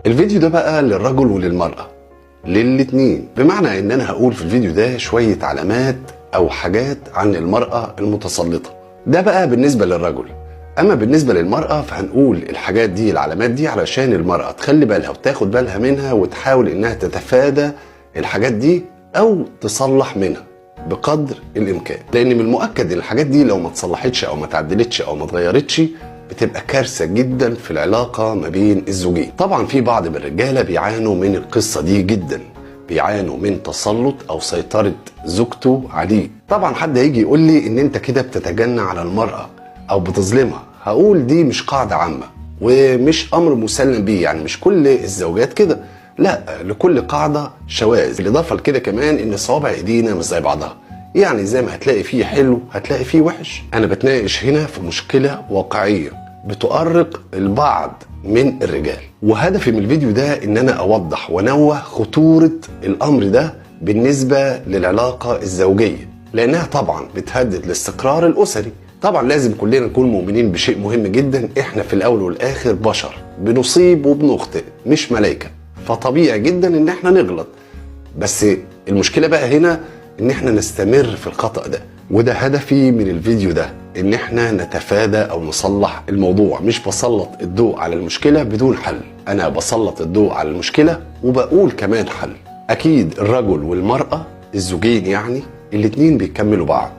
الفيديو ده بقى للرجل وللمرأة، للاتنين. بمعنى ان انا هقول في الفيديو ده شوية علامات او حاجات عن المرأة المتسلطة، ده بقى بالنسبة للرجل. اما بالنسبة للمرأة فهنقول الحاجات دي، العلامات دي، علشان المرأة تخلي بالها وتاخد بالها منها وتحاول انها تتفادى الحاجات دي او تصلح منها بقدر الامكان. لان من المؤكد ان الحاجات دي لو ما تصلحتش او ما تعدلتش او ما اتغيرتش بتبقى كارثة جدا في العلاقة ما بين الزوجين. طبعا في بعض من الرجالة بيعانوا من القصة دي جدا، بيعانوا من تسلط او سيطرة زوجته عليه. طبعا حد هيجي يقول لي ان انت كده بتتجنى على المرأة او بتظلمها. هقول دي مش قاعدة عامة ومش امر مسلم بيه، يعني مش كل الزوجات كده، لا، لكل قاعدة شواذ. بالاضافة لكده كمان ان صوابع ايدينا مش زي بعضها، يعني زي ما هتلاقي فيه حلو هتلاقي فيه وحش. انا بتناقش هنا في مشكلة واقعية بتؤرق البعض من الرجال، وهدفي من الفيديو ده ان انا اوضح وانوه خطورة الامر ده بالنسبة للعلاقة الزوجية، لانها طبعا بتهدد الاستقرار الاسري. طبعا لازم كلنا نكون مؤمنين بشيء مهم جدا، احنا في الاول والاخر بشر بنصيب وبنخطئ، مش ملائكة، فطبيعي جدا ان احنا نغلط. بس المشكلة بقى هنا ان احنا نستمر في الخطأ ده، وده هدفي من الفيديو ده، ان احنا نتفادى او نصلح الموضوع. مش بسلط الضوء على المشكلة بدون حل، انا بسلط الضوء على المشكلة وبقول كمان حل. اكيد الرجل والمرأة الزوجين يعني الاتنين بيكملوا بعض،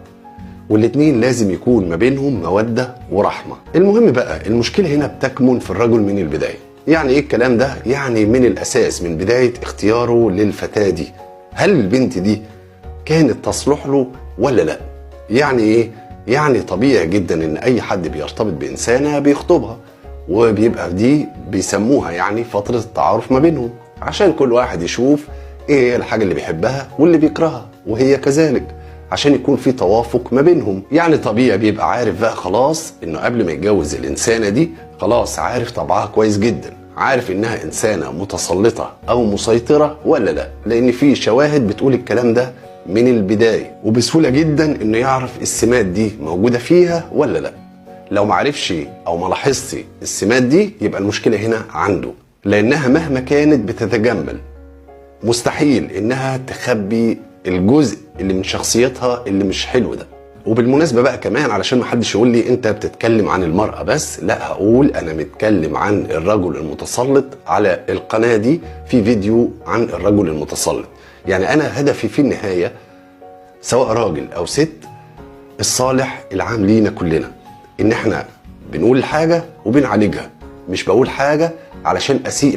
والاتنين لازم يكون ما بينهم مودة ورحمة. المهم بقى المشكلة هنا بتكمن في الرجل من البداية. يعني ايه الكلام ده؟ يعني من الاساس، من بداية اختياره للفتاة دي، هل البنت دي كانت تصلح له ولا لا؟ يعني ايه؟ يعني طبيعي جدا ان اي حد بيرتبط بانسانة بيخطبها، وبيبقى دي بيسموها يعني فترة التعارف ما بينهم، عشان كل واحد يشوف ايه الحاجة اللي بيحبها واللي بيكرهها، وهي كذلك، عشان يكون في توافق ما بينهم. يعني طبيعي بيبقى عارف بقى خلاص انه قبل ما يتجوز الانسانة دي خلاص عارف طبعها كويس جدا، عارف انها انسانة متسلطة او مسيطرة ولا لا، لان في شواهد بتقول الكلام ده من البداية، وبسهولة جدا انه يعرف السمات دي موجودة فيها ولا لا. لو معرفش او ما لاحظش السمات دي يبقى المشكلة هنا عنده، لانها مهما كانت بتتجمل مستحيل انها تخبي الجزء اللي من شخصيتها اللي مش حلو ده. وبالمناسبة بقى كمان علشان ما حدش يقول لي انت بتتكلم عن المرأة بس، لا، هقول انا متكلم عن الرجل المتسلط. على القناة دي في فيديو عن الرجل المتسلط. يعني انا هدفي في النهاية سواء راجل او ست الصالح العام لينا كلنا، ان احنا بنقول حاجة وبنعالجها، مش بقول حاجة علشان اسيء